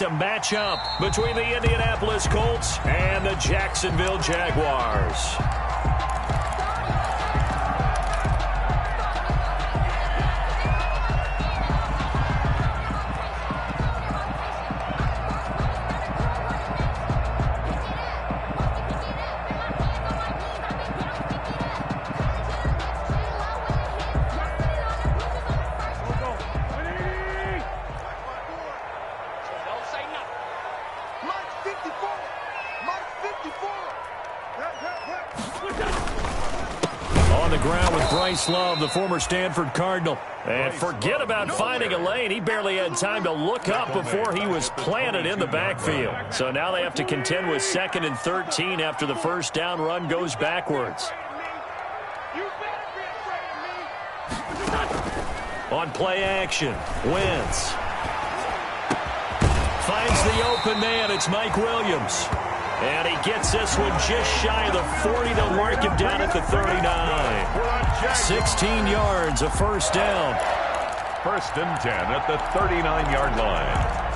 A matchup between the Indianapolis Colts and the Jacksonville Jaguars. On the ground with Bryce Love, the former Stanford Cardinal. And forget about finding a lane. He barely had time to look up before he was planted in the backfield. So now they have to contend with 2nd and 13 after the first down run goes backwards. On play action, Wentz finds the open man. It's Mike Williams. And he gets this one just shy of the 40. They'll mark him down at the 39. 16 yards, a first down. 1st and 10 at the 39-yard line.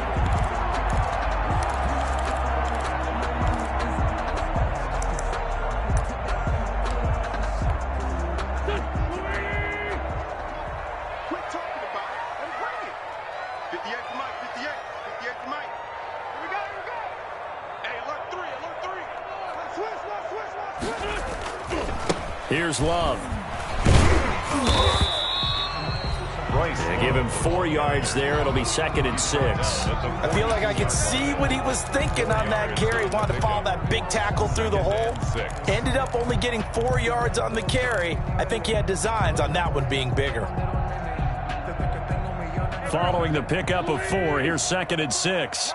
Here's Love. They give him 4 yards there. It'll be 2nd and 6. I feel like I could see what he was thinking on that carry. Wanted to follow that big tackle through the hole. Ended up only getting 4 yards on the carry. I think he had designs on that one being bigger. Following the pickup of 4, here's 2nd and 6.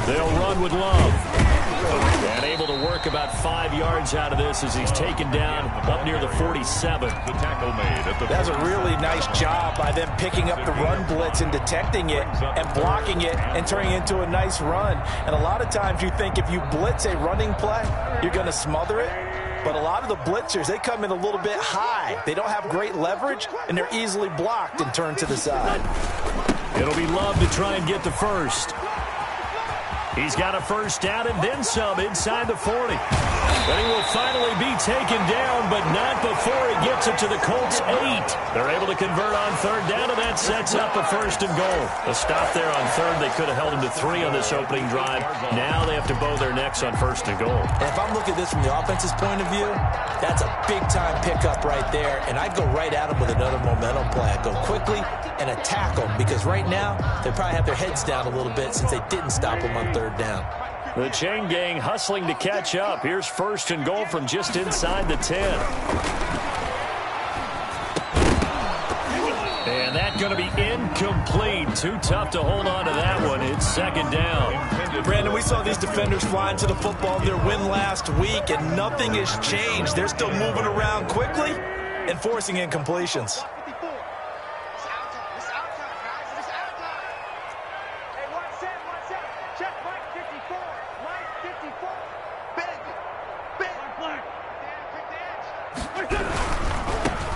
They'll run with Love. And able to work about 5 yards out of this as he's taken down up near the 47. The tackle made at the That's a really nice job by them picking up the run blitz and detecting it and blocking it and turning it into a nice run. And a lot of times you think if you blitz a running play, you're going to smother it. But a lot of the blitzers, they come in a little bit high. They don't have great leverage, and they're easily blocked and turned to the side. It'll be Love to try and get the first. He's got a first down and then some inside the 40. But he will finally be taken down, but not before he gets it to the Colts 8. They're able to convert on 3rd down, and that sets up a 1st and goal. A stop there on 3rd. They could have held him to 3 on this opening drive. Now they have to bow their necks on 1st and goal. And if I'm looking at this from the offense's point of view, that's a big-time pickup right there, and I'd go right at him with another momentum play. I'd go quickly and attack them, because right now they probably have their heads down a little bit since they didn't stop them on 3rd down. The chain gang hustling to catch up. Here's 1st and goal from just inside the 10. And that's going to be incomplete. Too tough to hold on to that one. It's 2nd down. Brandon, we saw these defenders flying to the football in their win last week, and nothing has changed. They're still moving around quickly and forcing incompletions.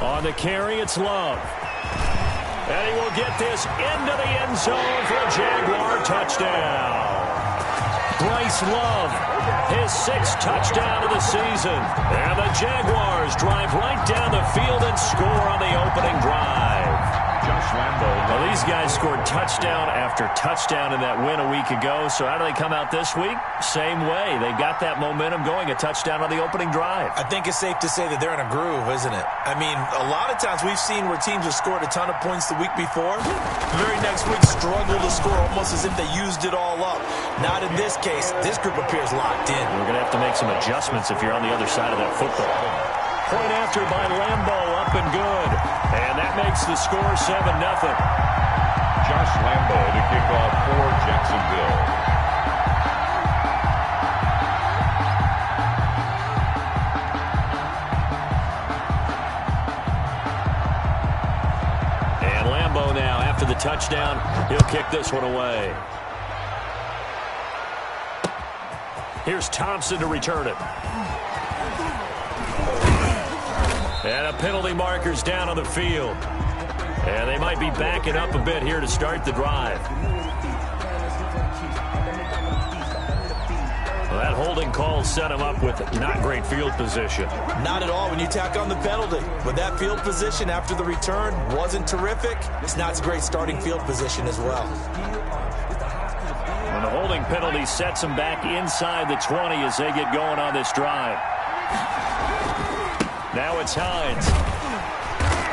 On the carry, it's Love. And he will get this into the end zone for a Jaguar touchdown. Bryce Love, his 6th touchdown of the season. And the Jaguars drive right down the field and score on the opening drive. Well, these guys scored touchdown after touchdown in that win a week ago. So how do they come out this week? Same way. They got that momentum going, a touchdown on the opening drive. I think it's safe to say that they're in a groove, isn't it? I mean, a lot of times we've seen where teams have scored a ton of points the week before. The very next week struggle to score almost as if they used it all up. Not in this case. This group appears locked in. We're going to have to make some adjustments if you're on the other side of that football. Point after by Lambo, up and good. And that makes the score 7-0. Josh Lambo to kick off for Jacksonville. And Lambo now, after the touchdown, he'll kick this one away. Here's Thompson to return it. And a penalty marker's down on the field. And they might be backing up a bit here to start the drive. Well, that holding call set him up with not great field position. Not at all when you tack on the penalty. With that field position after the return wasn't terrific, it's not a great starting field position as well. And the holding penalty sets them back inside the 20 as they get going on this drive. Now it's Hines.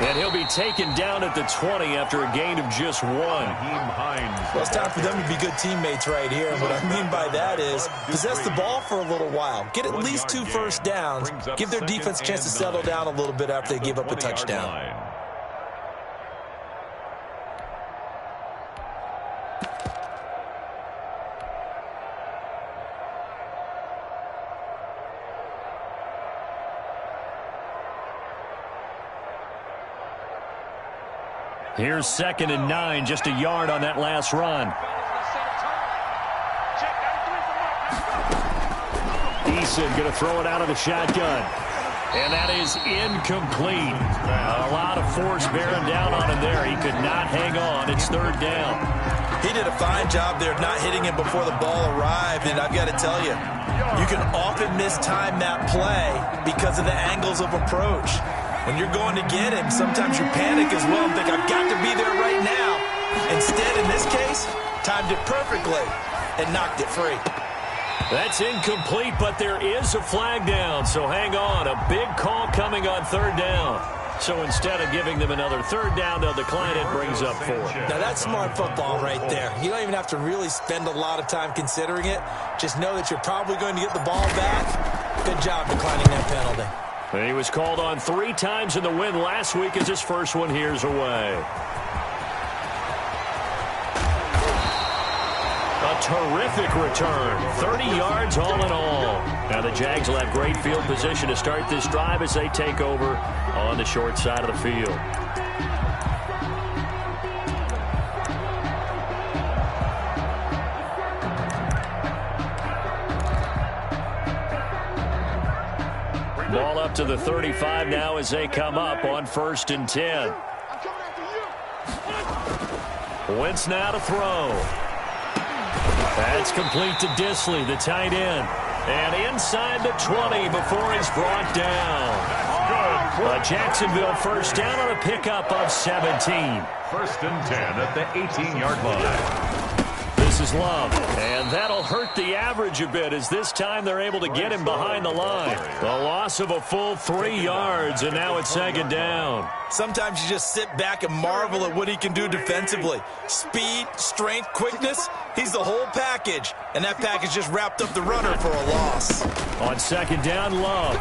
And he'll be taken down at the 20 after a gain of just 1. Well, it's time for them to be good teammates right here. And what I mean by that is possess the ball for a little while. Get at least 2 first downs. Give their defense a chance to settle down a little bit after they give up a touchdown. Here's 2nd and 9, just a yard on that last run. Eason going to throw it out of the shotgun. And that is incomplete. A lot of force bearing down on him there. He could not hang on. It's 3rd down. He did a fine job there of not hitting him before the ball arrived. And I've got to tell you, you can often mistime that play because of the angles of approach. When you're going to get him, sometimes you panic as well and think, I've got to be there right now. Instead, in this case, timed it perfectly and knocked it free. That's incomplete, but there is a flag down, so hang on. A big call coming on 3rd down. So instead of giving them another 3rd down, they'll decline it, brings up 4. Now, that's smart football right there. You don't even have to really spend a lot of time considering it. Just know that you're probably going to get the ball back. Good job declining that penalty. He was called on 3 times in the win last week as his first one here's away. A terrific return. 30 yards all in all. Now the Jags will have great field position to start this drive as they take over on the short side of the field. Ball up to the 35 now as they come up on 1st and 10. Wentz now to throw. That's complete to Disley, the tight end. And inside the 20 before he's brought down. Jacksonville first down on a pickup of 17. 1st and 10 at the 18-yard line. This is Love, and that'll hurt the average a bit as this time they're able to get him behind the line. The loss of a full 3 yards, and now it's 2nd down. Sometimes you just sit back and marvel at what he can do defensively. Speed, strength, quickness, he's the whole package. And that package just wrapped up the runner for a loss. On 2nd down, Love.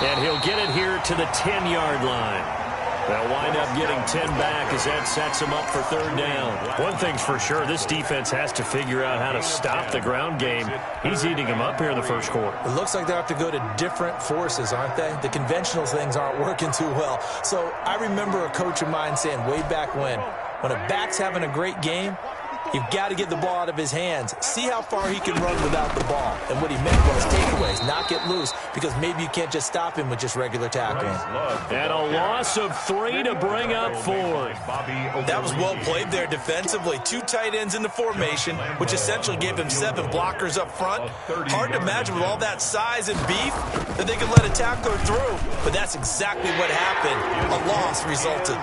And he'll get it here to the 10-yard line. They'll wind up getting 10 back as that sets them up for 3rd down. One thing's for sure, this defense has to figure out how to stop the ground game. He's eating them up here in the 1st quarter. It looks like they have to go to different forces, aren't they? The conventional things aren't working too well. So I remember a coach of mine saying way back when a back's having a great game, you've got to get the ball out of his hands. See how far he can run without the ball. And what he meant was takeaways, not get loose, because maybe you can't just stop him with just regular tackling. And a loss of 3 to bring up 4. That was well played there defensively. 2 tight ends in the formation, which essentially gave him 7 blockers up front. Hard to imagine with all that size and beef that they could let a tackler through. But that's exactly what happened. A loss resulted.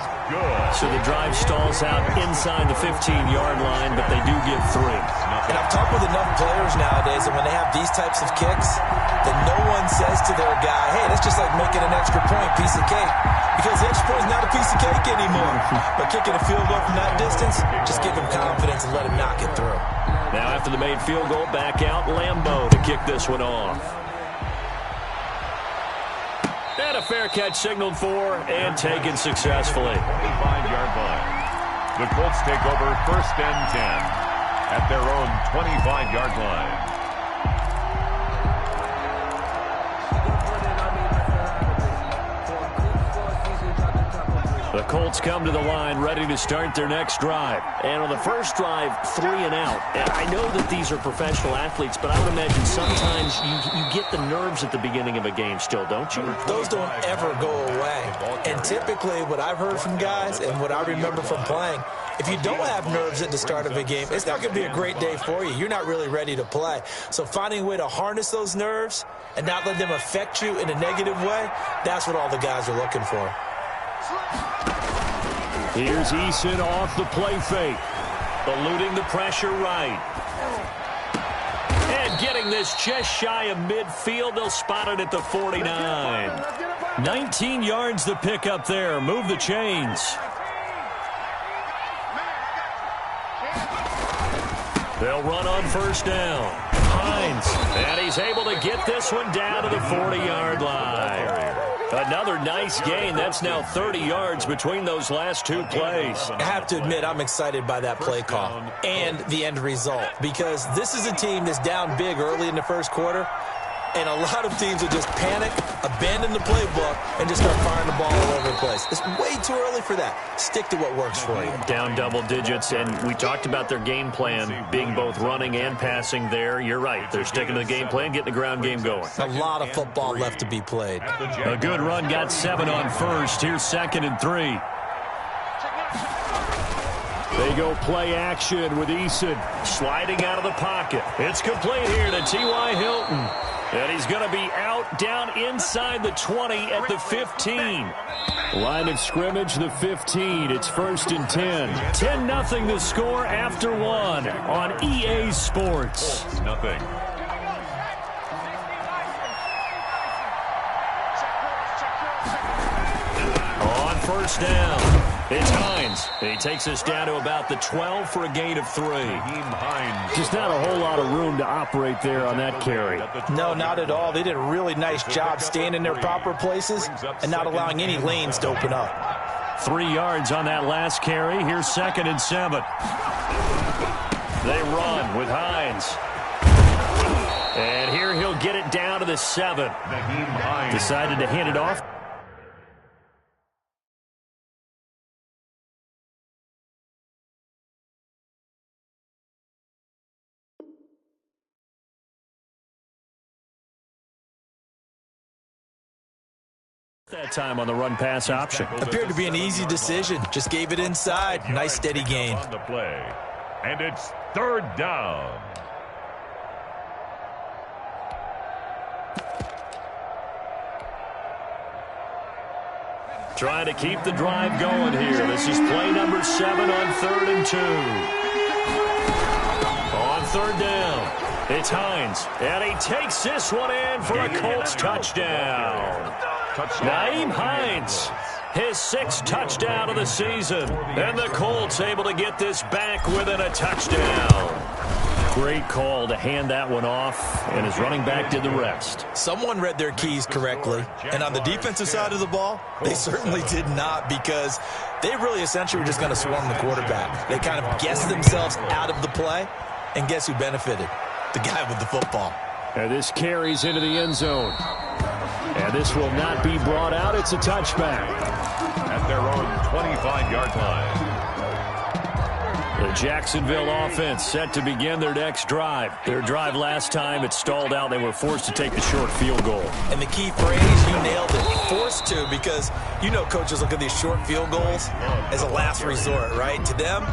So the drive stalls out inside the 15-yard line, but they do give 3. And I've talked with enough players nowadays, and when they have these types of kicks, then no one says to their guy, hey, that's just like making an extra point, piece of cake. Because the extra point is not a piece of cake anymore. But kicking a field goal from that distance, just give him confidence and let him knock it through. Now after the made field goal, back out Lambeau to kick this one off. And a fair catch signaled for and taken successfully. 25-yard line. The Colts take over 1st and 10 at their own 25-yard line. The Colts come to the line ready to start their next drive. And on the first drive, 3 and out. And I know that these are professional athletes, but I would imagine sometimes you get the nerves at the beginning of a game still, don't you? Those don't ever go away. And typically what I've heard from guys and what I remember from playing, if you don't have nerves at the start of a game, it's not going to be a great day for you. You're not really ready to play. So finding a way to harness those nerves and not let them affect you in a negative way, that's what all the guys are looking for. Here's Eason off the play fake. Eluding the pressure right. And getting this just shy of midfield. They'll spot it at the 49. 19 yards to pick up there. Move the chains. They'll run on first down. Hines. And he's able to get this one down to the 40-yard line. Another nice gain. That's now 30 yards between those last 2 plays. I have to admit, I'm excited by that play call and the end result, because this is a team that's down big early in the first quarter, and a lot of teams will just panic, abandon the playbook, and just start firing the ball all over the place. It's way too early for that. Stick to what works for you. Down double digits, and we talked about their game plan being both running and passing there. You're right. They're sticking to the game plan, getting the ground game going. A lot of football left to be played. A good run got 7 on first. Here's 2nd and 3. They go play action with Eason sliding out of the pocket. It's complete here to T.Y. Hilton. And he's going to be out down inside the 20 at the 15. Line of scrimmage, the 15. It's 1st and 10. 10-0 the score after 1 on EA Sports. Nothing. On first down, it's Hines. He takes us down to about the 12 for a gain of 3. Just not a whole lot of room to operate there on that carry. No, not at all. They did a really nice job staying in their proper places and not allowing any lanes to open up. 3 yards on that last carry. Here's 2nd and 7. They run with Hines. And here he'll get it down to the 7. Decided to hand it off. That time on the run-pass option. Appeared to be an easy decision. Just gave it inside. Nice steady gain. On the play. And it's 3rd down. Trying to keep the drive going here. This is play number 7 on 3rd and 2. On 3rd down, it's Hines. And he takes this one in for a Colts touchdown. Nyheim Hines, his 6th touchdown of the season. And the Colts able to get this back within a touchdown. Great call to hand that one off, and his running back did the rest. Someone read their keys correctly, and on the defensive side of the ball, they certainly did not, because they really essentially were just going to swarm the quarterback. They kind of guessed themselves out of the play, and guess who benefited? The guy with the football. And this carries into the end zone. And this will not be brought out. It's a touchback. At their own 25-yard line. The Jacksonville offense set to begin their next drive. Their drive last time, it stalled out. They were forced to take the short field goal. And the key phrase, you nailed it, forced to, because you know coaches look at these short field goals as a last resort, right? To them,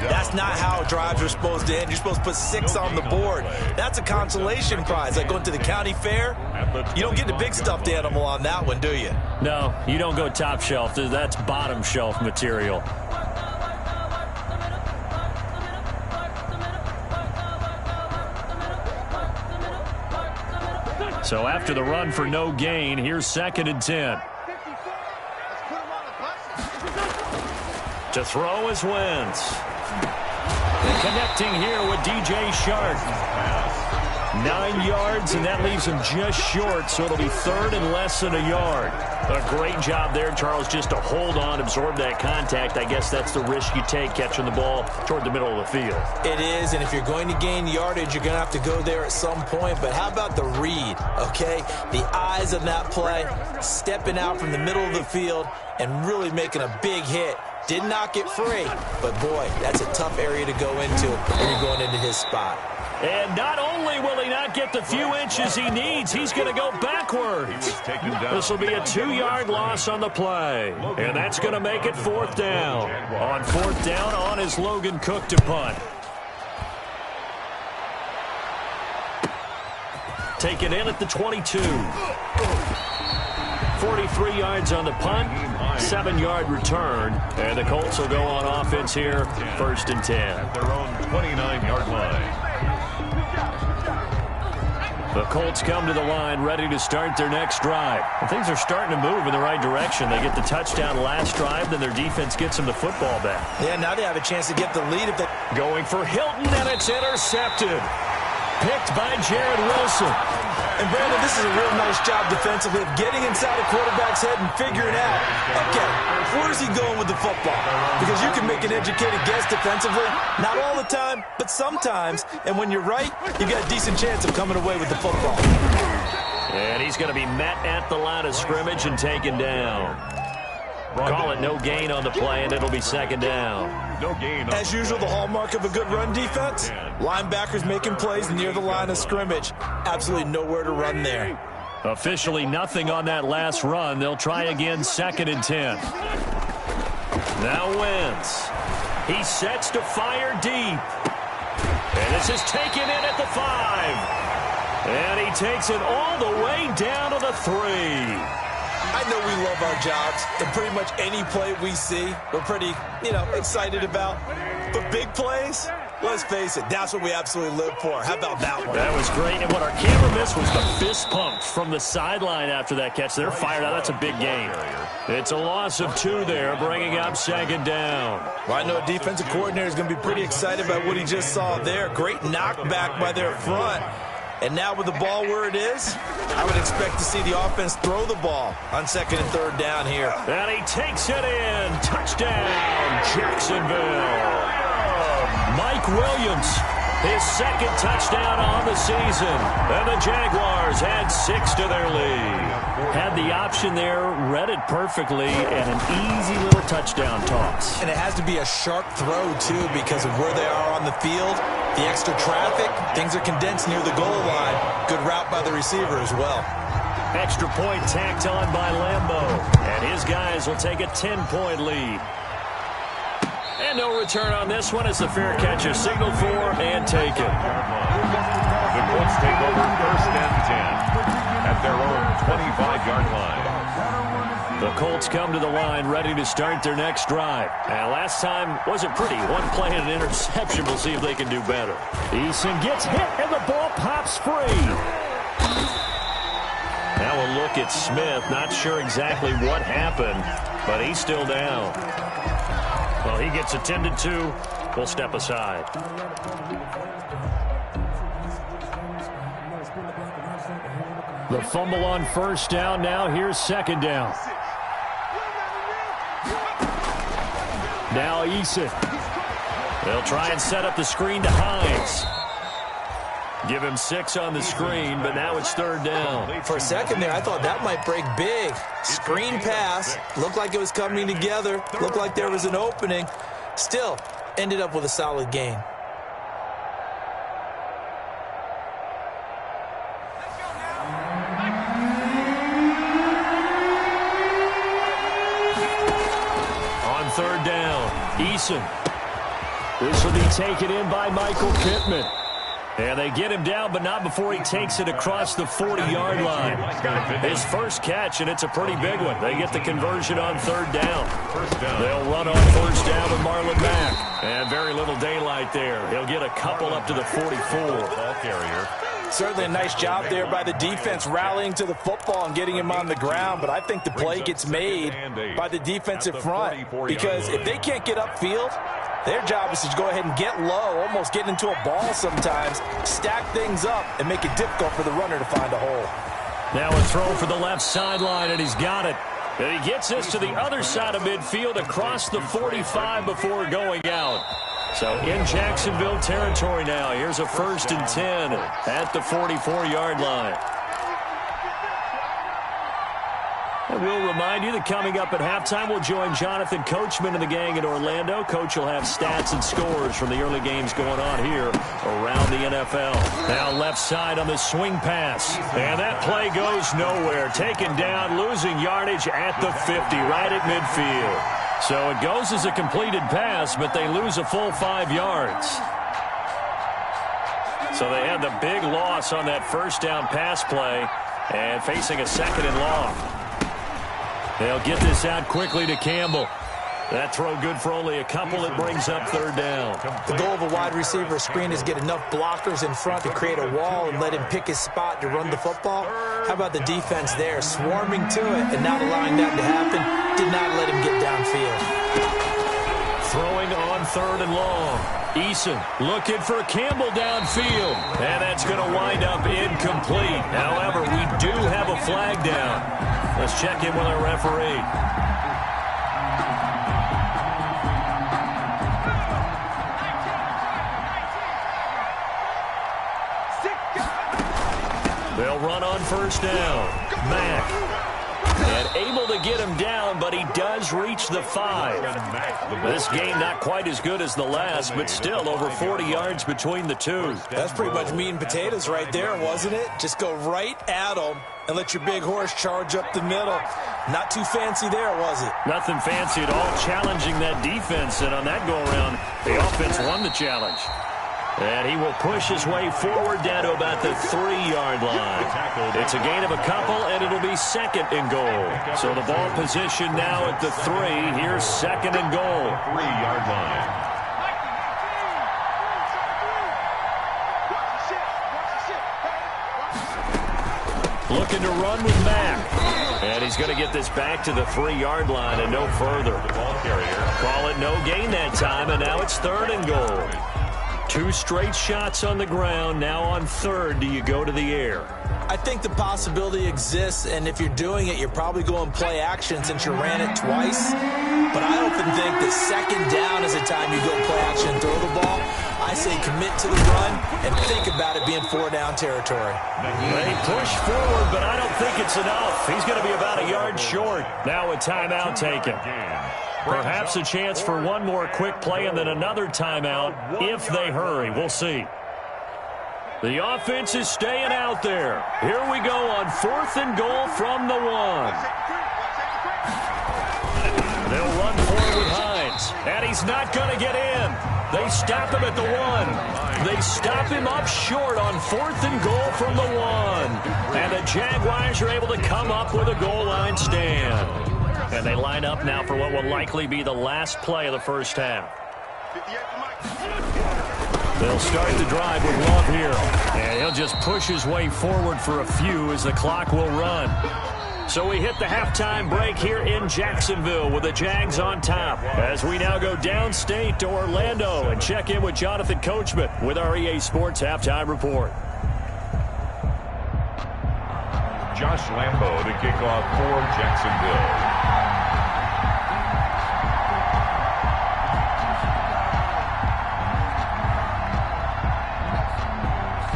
that's not how drives are supposed to end. You're supposed to put 6 on the board. That's a consolation prize, like going to the county fair. You don't get the big stuffed animal on that one, do you? No, you don't go top shelf. That's bottom shelf material. So after the run for no gain, here's 2nd and 10. To throw is Wentz. And connecting here with DJ Shark. 9 yards, and that leaves him just short, so it'll be third and less than a yard. A great job there, Charles, just to hold on, absorb that contact. I guess that's the risk you take catching the ball toward the middle of the field. It is, and if you're going to gain yardage, you're going to have to go there at some point. But how about the read, okay? The eyes of that play, stepping out from the middle of the field and really making a big hit. Did not get free, but boy, that's a tough area to go into when you're going into his spot. And not only will he not get the few inches he needs, he's going to go backwards. This will be a 2-yard loss on the play. And that's going to make it 4th down. On 4th down, on is Logan Cook to punt. Taken in at the 22. 43 yards on the punt, 7-yard return. And the Colts will go on offense here, 1st and 10. At their own 29-yard line. The Colts come to the line ready to start their next drive. And things are starting to move in the right direction. They get the touchdown last drive, then their defense gets them the football back. Yeah, now they have a chance to get the lead. If they going for Hilton, and it's intercepted. Picked by Jared Wilson. And Brandon, this is a real nice job defensively of getting inside a quarterback's head and figuring out, okay, where's he going with the football? Because you can make an educated guess defensively, not all the time, but sometimes. And when you're right, you've got a decent chance of coming away with the football. And he's going to be met at the line of scrimmage and taken down. Call it no gain on the play, and it'll be 2nd down. No gain. As usual, the hallmark of a good run defense, linebackers making plays near the line of scrimmage. Absolutely nowhere to run there. Officially nothing on that last run. They'll try again, 2nd and 10. Now Wentz. He sets to fire deep. And this is taken in at the 5. And he takes it all the way down to the 3. I know we love our jobs, and pretty much any play we see, we're pretty, excited about. But big plays, let's face it, that's what we absolutely live for. How about that one? That was great, and what our camera missed was the fist pump from the sideline after that catch. They're fired out. That's a big gain. It's a loss of 2 there, bringing up 2nd down. Well, I know a defensive coordinator is going to be pretty excited about what he just saw there. Great knockback by their front. And now with the ball where it is, I would expect to see the offense throw the ball on 2nd and 3rd down here. And he takes it in. Touchdown, Jacksonville. Mike Williams, his 2nd touchdown on the season. And the Jaguars add 6 to their lead. Had the option there, read it perfectly, and an easy little touchdown toss. And it has to be a sharp throw, too, because of where they are on the field. The extra traffic, things are condensed near the goal line. Good route by the receiver as well. Extra point tacked on by Lambeau. And his guys will take a 10-point lead. And no return on this one as the fair catch is signaled for and taken. The Colts take over 1st and 10 at their own 25-yard line. The Colts come to the line ready to start their next drive. And last time wasn't pretty. 1 play and an interception. We'll see if they can do better. Eason gets hit and the ball pops free. Now a look at Smith. Not sure exactly what happened, but he's still down. Well, he gets attended to. We'll step aside. The fumble on 1st down. Now here's 2nd down. Now Eason. They'll try and set up the screen to Hines. Give him 6 on the screen, but now it's 3rd down. For a second there, I thought that might break big. Screen pass. Looked like it was coming together. Looked like there was an opening. Still, ended up with a solid gain. On 3rd down, Eason. This will be taken in by Michael Pittman. And they get him down, but not before he takes it across the 40-yard line. His first catch, and it's a pretty big one. They get the conversion on 3rd down. They'll run on 1st down with Marlon Mack. And very little daylight there. He'll get a couple up to the 44. Ball carrier. Certainly a nice job there by the defense rallying to the football and getting him on the ground, but I think the play gets made by the defensive front because if they can't get upfield, Their job is to go ahead and get low, almost get into a ball sometimes, stack things up, and make it difficult for the runner to find a hole. Now a throw for the left sideline, and he's got it. And he gets this to the other side of midfield across the 45 before going out. So in Jacksonville territory now. Here's a 1st and 10 at the 44-yard line. And we'll remind you that coming up at halftime, we'll join Jonathan Coachman and the gang in Orlando. Coach will have stats and scores from the early games going on here around the NFL. Now left side on the swing pass. And that play goes nowhere. Taken down, losing yardage at the 50, right at midfield. So it goes as a completed pass, but they lose a full 5 yards. So they had the big loss on that first down pass play and facing a 2nd and long. They'll get this out quickly to Campbell. That throw good for only a couple. It brings up 3rd down. The goal of a wide receiver screen is get enough blockers in front to create a wall and let him pick his spot to run the football. How about the defense there, swarming to it and not allowing that to happen? Did not let him get downfield. Throwing on 3rd and long. Eason looking for Campbell downfield. And that's going to wind up incomplete. However, we do have a flag down. Let's check in with our referee. They'll run on 1st down. Mack. And able to get him down, but he does reach the 5. This game not quite as good as the last, but still over 40 yards between the two. That's pretty much meat and potatoes right there, wasn't it? Just go right at him and let your big horse charge up the middle. Not too fancy there, was it? Nothing fancy at all, challenging that defense. And on that go-around, the offense won the challenge. And he will push his way forward down to about the 3-yard line. It's a gain of a couple, and it'll be 2nd and goal. So the ball position now at the 3. Here's 2nd and goal. 3-yard line. Looking to run with Mack. And he's going to get this back to the 3-yard line and no further. The ball carrier. Call it no gain that time, and now it's 3rd and goal. 2 straight shots on the ground. Now on 3rd, do you go to the air? I think the possibility exists, and if you're doing it, you're probably going play action since you ran it twice. But I often think that 2nd down is the time you go play action and throw the ball. I say commit to the run and think about it being 4-down territory. They push forward, but I don't think it's enough. He's going to be about a yard short. Now a timeout taken. Perhaps a chance for one more quick play and then another timeout if they hurry. We'll see. The offense is staying out there. Here we go on 4th and goal from the 1. They'll run forward with Hines. And he's not going to get in. They stop him at the 1. They stop him up short on 4th and goal from the 1. And the Jaguars are able to come up with a goal line stand. And they line up now for what will likely be the last play of the first half. They'll start the drive with Love here. And he'll just push his way forward for a few as the clock will run. So we hit the halftime break here in Jacksonville with the Jags on top. As we now go downstate to Orlando and check in with Jonathan Coachman with our EA Sports Halftime Report. Josh Lambo to kick off for Jacksonville.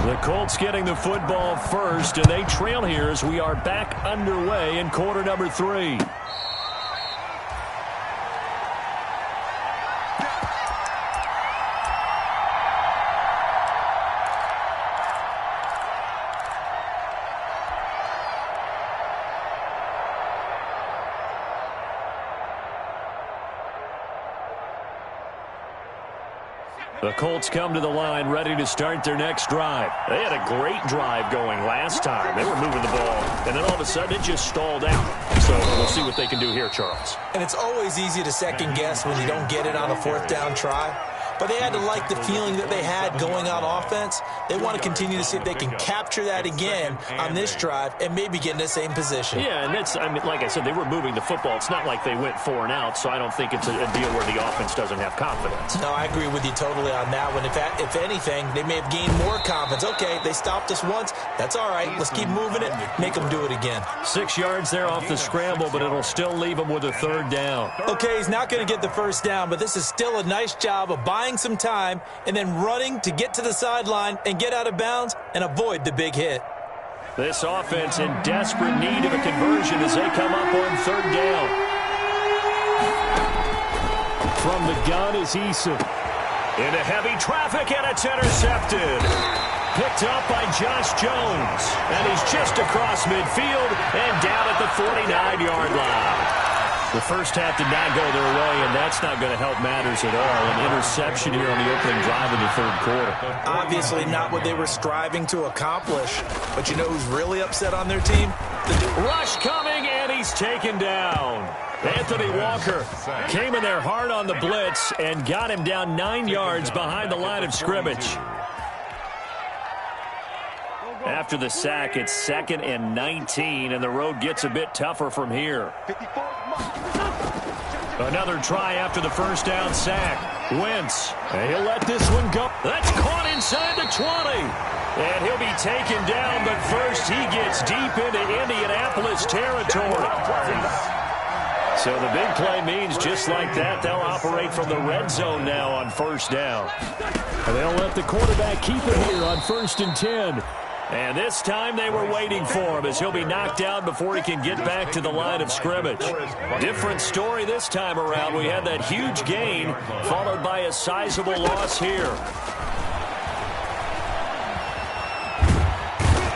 The Colts getting the football first, and they trail here as we are back underway in quarter number 3. The Colts come to the line ready to start their next drive. They had a great drive going last time. They were moving the ball, and then all of a sudden it just stalled out. So we'll see what they can do here, Charles. And it's always easy to second guess when you don't get it on a 4th down try. but they had to like the feeling that they had going on offense. They want to continue to see if they can capture that again on this drive and maybe get in the same position. Yeah, and that's, I mean, like I said, they were moving the football. It's not like they went 4 and out, so I don't think it's a deal where the offense doesn't have confidence. No, I agree with you totally on that one. If anything, they may have gained more confidence. Okay, they stopped us once. That's all right. Let's keep moving it. Make them do it again. 6 yards there off the scramble, but it'll still leave them with a 3rd down. Okay, he's not going to get the first down, but this is still a nice job of buying some time and then running to get to the sideline and get out of bounds and avoid the big hit. This offense in desperate need of a conversion as they come up on 3rd down. From the gun is Eason. Into heavy traffic, and it's intercepted. Picked up by Josh Jones. And he's just across midfield and down at the 49-yard line. The first half did not go their way, and that's not going to help matters at all. An interception here on the opening drive of the 3rd quarter. Obviously not what they were striving to accomplish. But you know who's really upset on their team? Rush coming, and he's taken down. Anthony Walker came in there hard on the blitz and got him down 9 yards behind the line of scrimmage. After the sack, it's 2nd and 19, and the road gets a bit tougher from here. Another try after the first down sack. Wentz, and he'll let this one go. That's caught inside the 20. And he'll be taken down, but first he gets deep into Indianapolis territory. So the big play means just like that, they'll operate from the red zone now on 1st down. And they'll let the quarterback keep it here on 1st and 10. And this time they were waiting for him as he'll be knocked down before he can get back to the line of scrimmage. Different story this time around. We had that huge gain followed by a sizable loss here.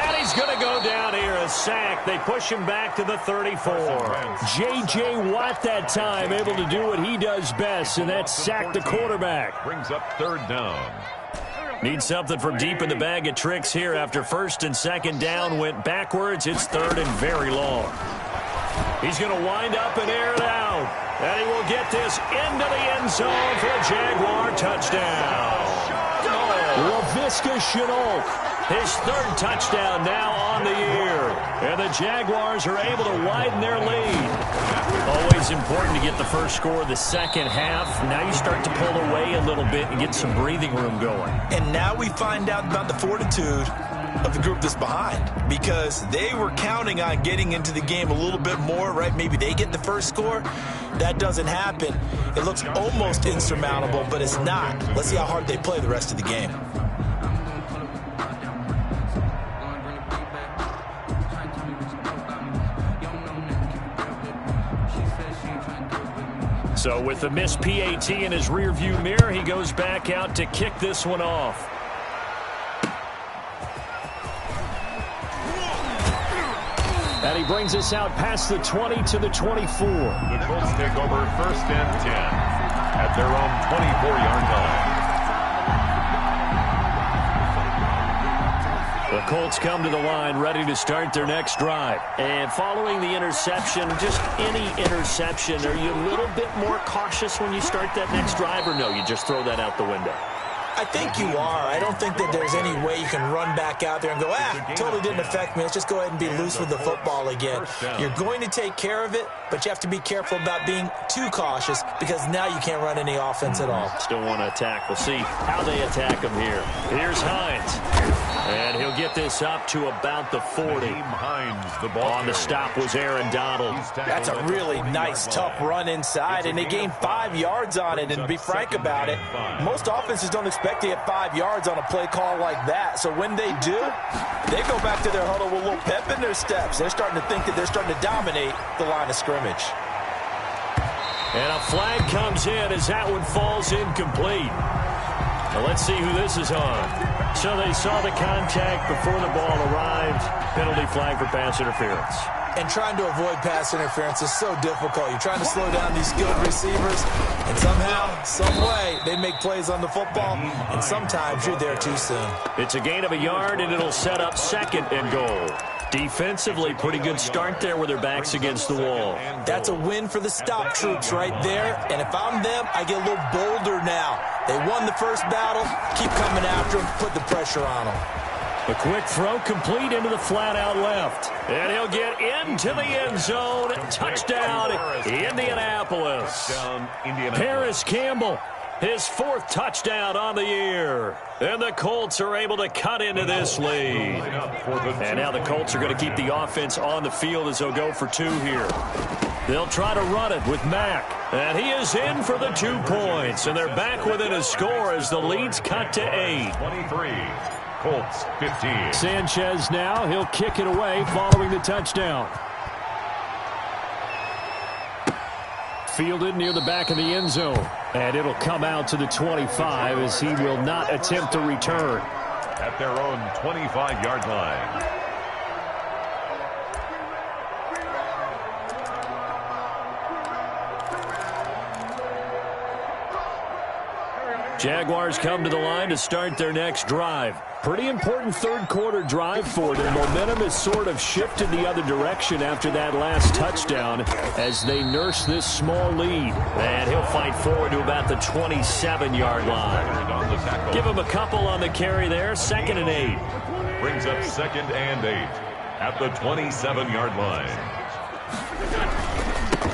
And he's going to go down here, a sack. They push him back to the 34. J.J. Watt that time able to do what he does best, and that's sack the quarterback. Brings up 3rd down. Need something from deep in the bag of tricks here after 1st and 2nd down went backwards. It's 3rd and very long. He's going to wind up and air it out. And he will get this into the end zone for a Jaguar touchdown. Laviska Shenault, his 3rd touchdown now on the year. And the Jaguars are able to widen their lead. Always important to get the first score of the second half. Now you start to pull away a little bit and get some breathing room going. And now we find out about the fortitude of the group that's behind, because they were counting on getting into the game a little bit more, right? Maybe they get the first score. That doesn't happen. It looks almost insurmountable, but it's not. Let's see how hard they play the rest of the game. So with the missed PAT in his rearview mirror, he goes back out to kick this one off. And he brings us out past the 20 to the 24. The Colts take over 1st and 10 at their own 24-yard line. The Colts come to the line ready to start their next drive. And following the interception, just any interception, are you a little bit more cautious when you start that next drive, or no, you just throw that out the window? I think you are. I don't think that there's any way you can run back out there and go, totally didn't affect me. Let's just go ahead and be loose with the football again. You're going to take care of it, but you have to be careful about being too cautious, because now you can't run any offense at all. Still want to attack. We'll see how they attack him here. Here's Hines. And he'll get this up to about the 40. On the stop was Aaron Donald. That's a really nice, tough run inside, and they gained 5 yards on it. And to be frank about it, most offenses don't expect to get 5 yards on a play call like that. So when they do, they go back to their huddle with a little pep in their steps. They're starting to think that they're starting to dominate the line of scrimmage. And a flag comes in as that one falls incomplete. Now let's see who this is on. So they saw the contact before the ball arrived. Penalty flag for pass interference. And trying to avoid pass interference is so difficult. You're trying to slow down these skilled receivers, and somehow, some way, they make plays on the football, and sometimes you're there too soon. It's a gain of a yard, and it'll set up 2nd and goal. Defensively, pretty good start there with their backs against the wall. That's a win for the stop troops right there. And if I'm them, I get a little bolder now. They won the first battle. Keep coming after them. Put the pressure on them. A quick throw complete into the flat out left. And he'll get into the end zone. Touchdown, Indianapolis. Paris Campbell, his 4th touchdown on the year. And the Colts are able to cut into this lead. And now the Colts are going to keep the offense on the field as they'll go for 2 here. They'll try to run it with Mack. And he is in for the 2 points. And they're back within a score as the lead's cut to 8. 23. Colts 15. Sanchez now, he'll kick it away following the touchdown. Fielded near the back of the end zone. And it'll come out to the 25 as he will not attempt to return. At their own 25-yard line. Jaguars come to the line to start their next drive. Pretty important third-quarter drive for them. Momentum has sort of shifted the other direction after that last touchdown as they nurse this small lead. And he'll fight forward to about the 27-yard line. Give him a couple on the carry there. 2nd and 8. Brings up 2nd and 8 at the 27-yard line.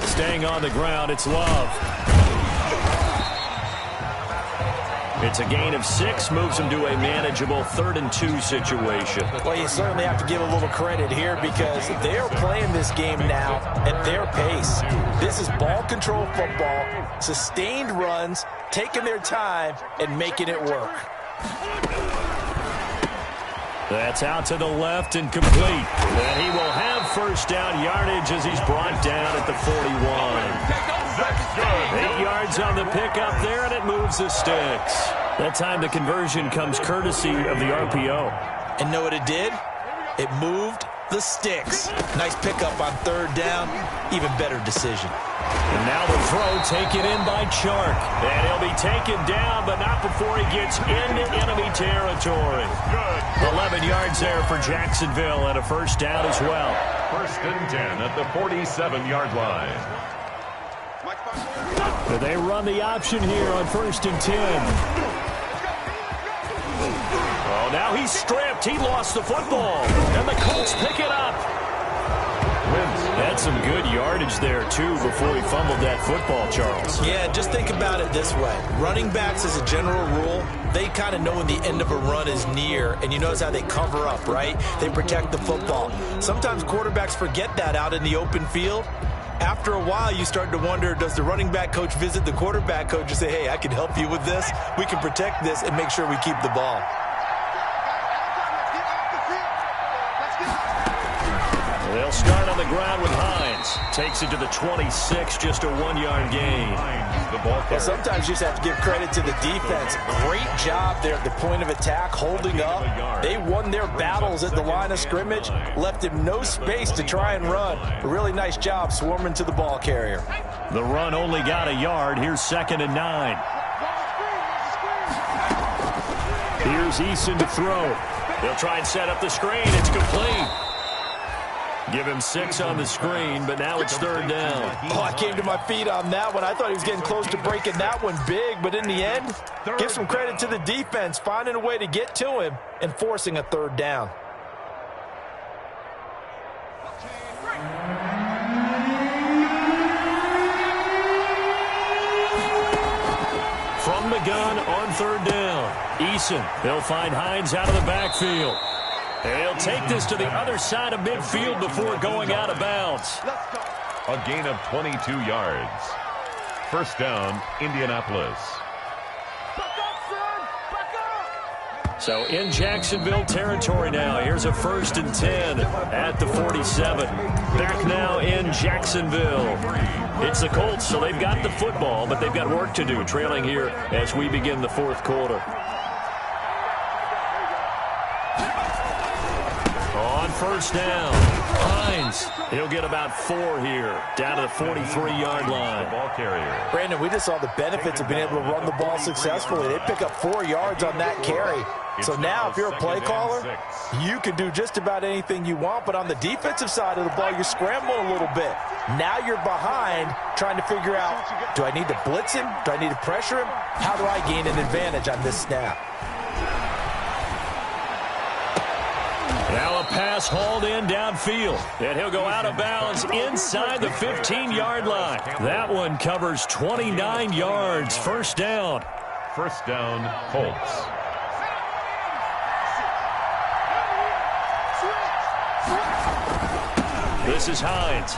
Staying on the ground, it's Love. It's a gain of 6, moves them to a manageable 3rd and 2 situation. Well, you certainly have to give a little credit here because they're playing this game now at their pace. This is ball control football, sustained runs, taking their time, and making it work. That's out to the left and complete. And he will have first down yardage as he's brought down at the 41. 8 yards on the pickup there, and it moves the sticks. That time the conversion comes courtesy of the RPO. And know what it did? It moved the sticks. Nice pickup on 3rd down. Even better decision. And now the throw taken in by Chark. And he'll be taken down, but not before he gets into enemy territory. 11 yards there for Jacksonville and a first down as well. 1st and 10 at the 47-yard line. They run the option here on 1st and 10. Oh, now he's stripped. He lost the football. And the Colts pick it up. Had some good yardage there, too, before he fumbled that football, Charles. Yeah, just think about it this way. Running backs, as a general rule, they kind of know when the end of a run is near, and you notice how they cover up, right? They protect the football. Sometimes quarterbacks forget that out in the open field. After a while, you start to wonder, does the running back coach visit the quarterback coach and say, hey, I can help you with this. We can protect this and make sure we keep the ball. They'll start on the ground with Hines. Takes it to the 26, just a 1-yard gain. Well, sometimes you just have to give credit to the defense. Great job there at the point of attack, holding up. They won their battles at the line of scrimmage, left him no space to try and run. A really nice job swarming to the ball carrier. The run only got a yard. Here's 2nd and 9. Here's Eason to throw. They'll try and set up the screen. It's complete. Give him 6 on the screen, but now it's 3rd down. Oh, I came to my feet on that one. I thought he was getting close to breaking that one big, but in the end, give some credit to the defense, finding a way to get to him and forcing a 3rd down. From the gun on 3rd down. Eason, they'll find Hines out of the backfield. And he'll take this to the other side of midfield before going out of bounds. A gain of 22 yards. First down, Indianapolis. So in Jacksonville territory now. Here's a 1st and 10 at the 47. Back now in Jacksonville. It's the Colts, so they've got the football, but they've got work to do, trailing here as we begin the 4th quarter. On 1st down, Hines, he'll get about 4 here, down to the 43-yard line. Ball carrier. Brandon, we just saw the benefits of being able to run the ball successfully. They pick up 4 yards on that carry. So now, if you're a play caller, you can do just about anything you want. But on the defensive side of the ball, you're scrambling a little bit. Now you're behind, trying to figure out, do I need to blitz him? Do I need to pressure him? How do I gain an advantage on this snap? Now a pass hauled in downfield, and he'll go out of bounds inside the 15-yard line. That one covers 29 yards. First down. First down, Colts. This is Hines.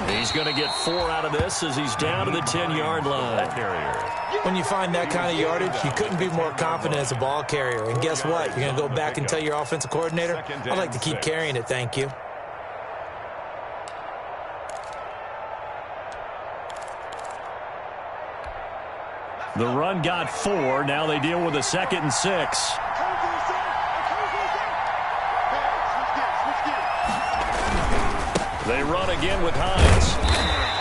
He's going to get 4 out of this as he's down to the 10-yard line. When you find that kind of yardage, you couldn't be more confident as a ball carrier. And guess what? You're going to go back and tell your offensive coordinator, I'd like to keep carrying it, thank you. The run got 4. Now they deal with a 2nd and 6. They run again with Hines.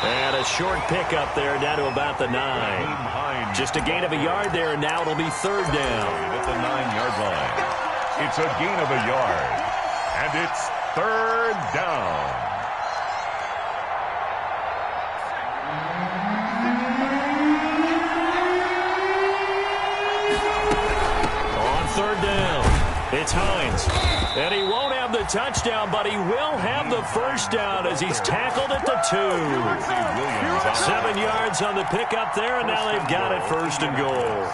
And a short pickup there down to about the 9. Just a gain of a yard there, and now it'll be 3rd down. At the 9-yard line. It's a gain of a yard. And it's 3rd down. On 3rd down, it's Hines. And he won't have the touchdown, but he will have the first down as he's tackled at the 2. 7 yards on the pickup there, and now they've got it 1st and goal.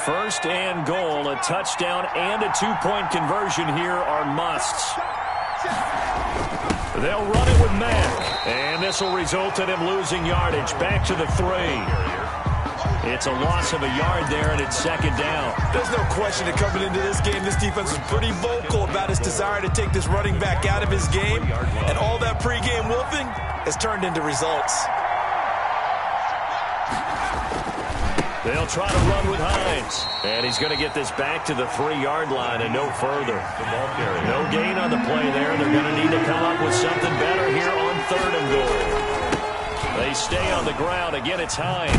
First and goal, a touchdown and a 2-point conversion here are musts. They'll run it with Mack, and this will result in him losing yardage back to the 3. It's a loss of a yard there, and it's 2nd down. There's no question that coming into this game, this defense was pretty vocal about its desire to take this running back out of his game, and all that pregame wolfing has turned into results. They'll try to run with Hines. And he's going to get this back to the 3-yard line and no further. No gain on the play there. They're going to need to come up with something better here on 3rd and goal. They stay on the ground. Again, it's Hines.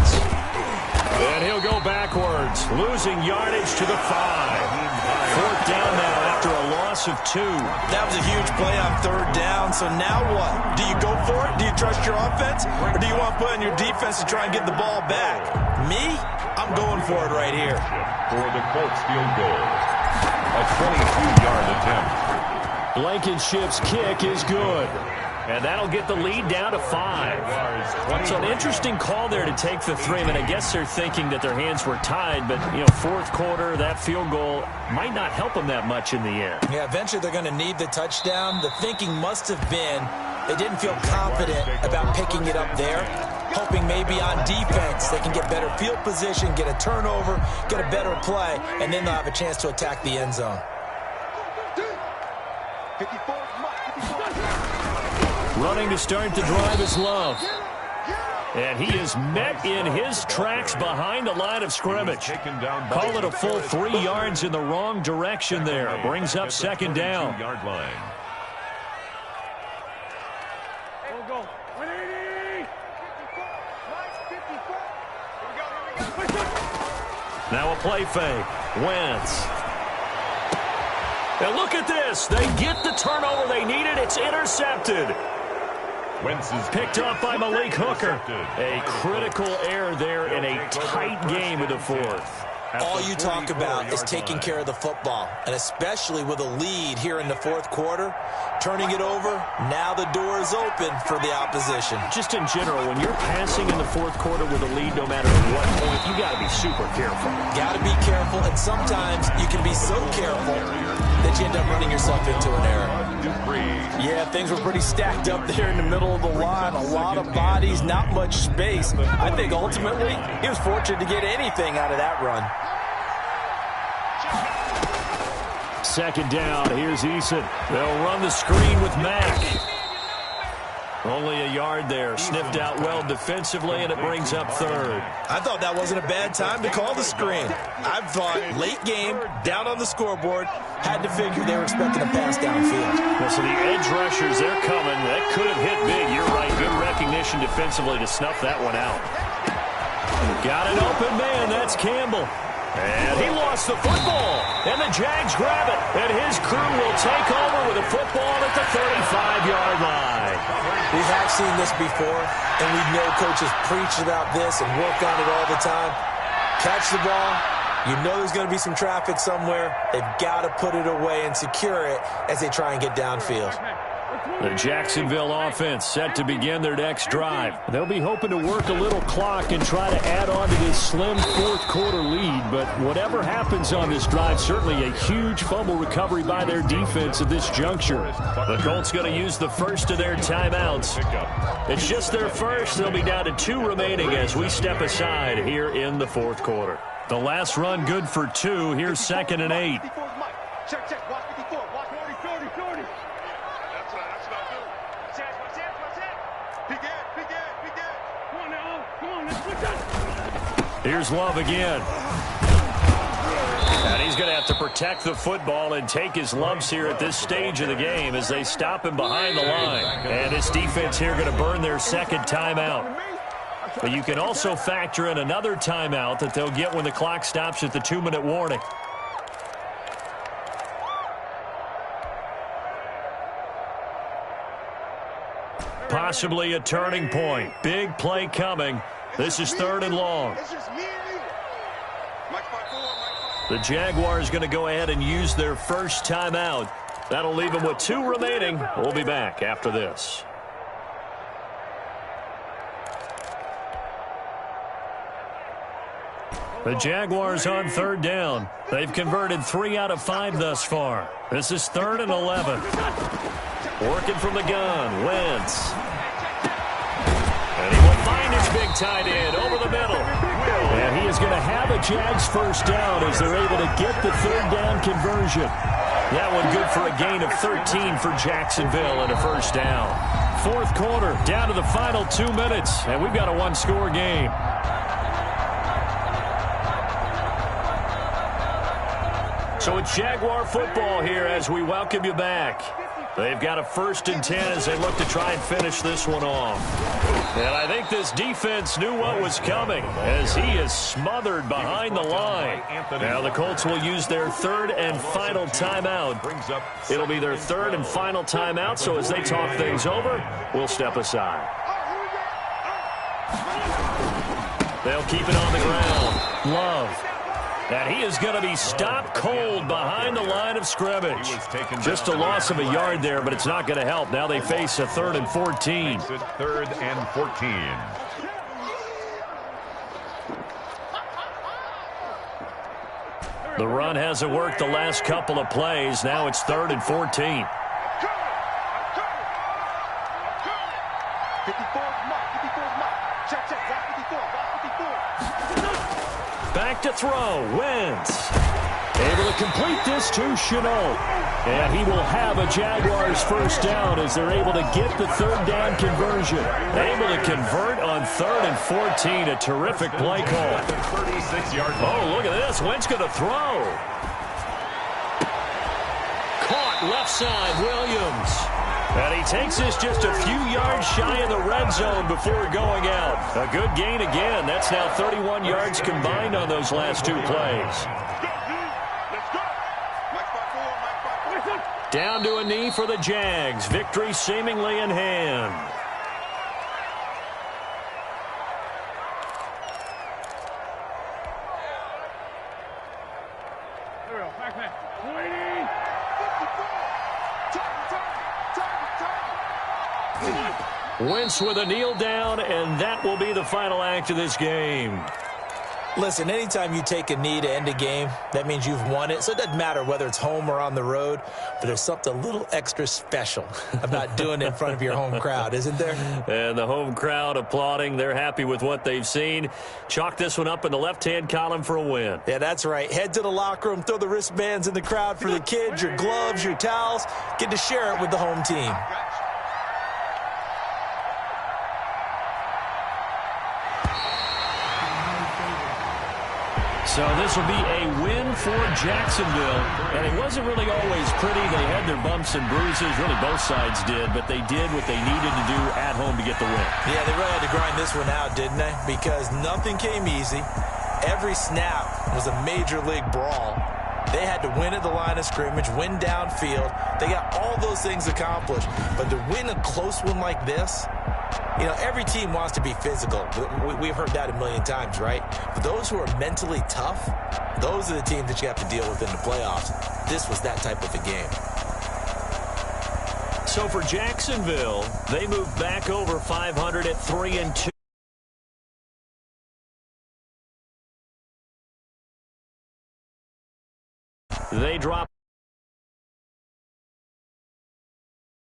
And he'll go backwards, losing yardage to the 5. 4th down now after a loss of 2. That was a huge play on 3rd down. So now what? Do you go for it? Do you trust your offense? Or do you want to put on your defense to try and get the ball back? Me? I'm going for it right here. For the Colts field goal. A 22-yard attempt. Blankenship's kick is good. And that'll get the lead down to 5. So an interesting call there to take the 3. I mean, I guess they're thinking that their hands were tied, but, you know, 4th quarter, that field goal might not help them that much in the end. Yeah, eventually they're going to need the touchdown. The thinking must have been they didn't feel confident about picking it up there, hoping maybe on defense they can get better field position, get a turnover, get a better play, and then they'll have a chance to attack the end zone. Running to start the drive is Love. And he is met in his tracks behind the line of scrimmage. Call it a full 3 yards in the wrong direction there. Brings up 2nd down. Now a play fake. Wentz. And look at this. They get the turnover they needed. It's intercepted. Wentz is picked up by Malik Hooker. A critical error there in a tight game in the 4th. All you talk about is taking care of the football, and especially with a lead here in the 4th quarter, turning it over, now the door is open for the opposition. Just in general, when you're passing in the 4th quarter with a lead, no matter at what point, you got to be super careful. Got to be careful, and sometimes you can be so careful that you end up running yourself into an error. Yeah, things were pretty stacked up there in the middle of the line. A lot of bodies, not much space. I think ultimately he was fortunate to get anything out of that run. 2nd down. Here's Eason. They'll run the screen with Mack. Only a yard there. Sniffed out well defensively, and it brings up third. I thought that wasn't a bad time to call the screen. I thought late game, down on the scoreboard, had to figure they were expecting a pass downfield. Well, so the edge rushers, they're coming. That could have hit big. You're right. Good recognition defensively to snuff that one out. Got an open man. That's Campbell. And he lost the football. And the Jags grab it. And his crew will take over with a football at the 35-yard line. We have seen this before, and we know coaches preach about this and work on it all the time. Catch the ball. You know there's going to be some traffic somewhere. They've got to put it away and secure it as they try and get downfield. The Jacksonville offense set to begin their next drive. They'll be hoping to work a little clock and try to add on to this slim fourth-quarter lead. But whatever happens on this drive, certainly a huge fumble recovery by their defense at this juncture. The Colts going to use the first of their timeouts. It's just their first. They'll be down to 2 remaining as we step aside here in the fourth quarter. The last run good for 2. Here's 2nd and 8. Check. Watch 54. Watch 40. Here's Love again. And he's going to have to protect the football and take his lumps here at this stage of the game as they stop him behind the line. And this defense here going to burn their second timeout. But you can also factor in another timeout that they'll get when the clock stops at the 2-minute warning. Possibly a turning point. Big play coming. This is 3rd and long. The Jaguars going to go ahead and use their first timeout. That'll leave them with 2 remaining. We'll be back after this. The Jaguars on 3rd down. They've converted 3 out of 5 thus far. This is 3rd and 11. Working from the gun, Wentz. And he will find his big tight end over the middle. And he is going to have a Jags first down as they're able to get the 3rd down conversion. That one good for a gain of 13 for Jacksonville and a first down. Fourth quarter, down to the final 2 minutes, and we've got a 1-score game. So it's Jaguar football here as we welcome you back. They've got a 1st and 10 as they look to try and finish this one off. And I think this defense knew what was coming as he is smothered behind the line. Now the Colts will use their 3rd and final timeout. It'll be their 3rd and final timeout, so as they talk things over, we'll step aside. They'll keep it on the ground. Love. And he is going to be stopped cold behind the line of scrimmage. Just a loss of a yard there, but it's not going to help. Now they face a 3rd and 14. 3rd and 14. The run hasn't worked the last couple of plays. Now it's 3rd and 14. Back to throw. Wentz. Able to complete this to Chenault. And he will have a Jaguars first down as they're able to get the 3rd down conversion. Able to convert on 3rd and 14. A terrific play call. 36-yard line. Oh, look at this. Wentz going to throw. Caught left side, Williams. And he takes this just a few yards shy of the red zone before going out. A good gain again. That's now 31 yards combined on those last 2 plays. Down to a knee for the Jags. Victory seemingly in hand. Wentz with a kneel down, and that will be the final act of this game. Listen, anytime you take a knee to end a game, that means you've won it. So it doesn't matter whether it's home or on the road, but there's something a little extra special about doing it in front of your home crowd, isn't there? And the home crowd applauding. They're happy with what they've seen. Chalk this one up in the left-hand column for a win. Yeah, that's right. Head to the locker room, throw the wristbands in the crowd for the kids, your gloves, your towels. Get to share it with the home team. So this will be a win for Jacksonville. And it wasn't really always pretty. They had their bumps and bruises. Really, both sides did. But they did what they needed to do at home to get the win. Yeah, they really had to grind this one out, didn't they? Because nothing came easy. Every snap was a major league brawl. They had to win at the line of scrimmage, win downfield. They got all those things accomplished. But to win a close one like this, you know, every team wants to be physical. We've heard that a million times, right? But those who are mentally tough, those are the teams that you have to deal with in the playoffs. This was that type of a game. So for Jacksonville, they move back over 500 at 3-2. They drop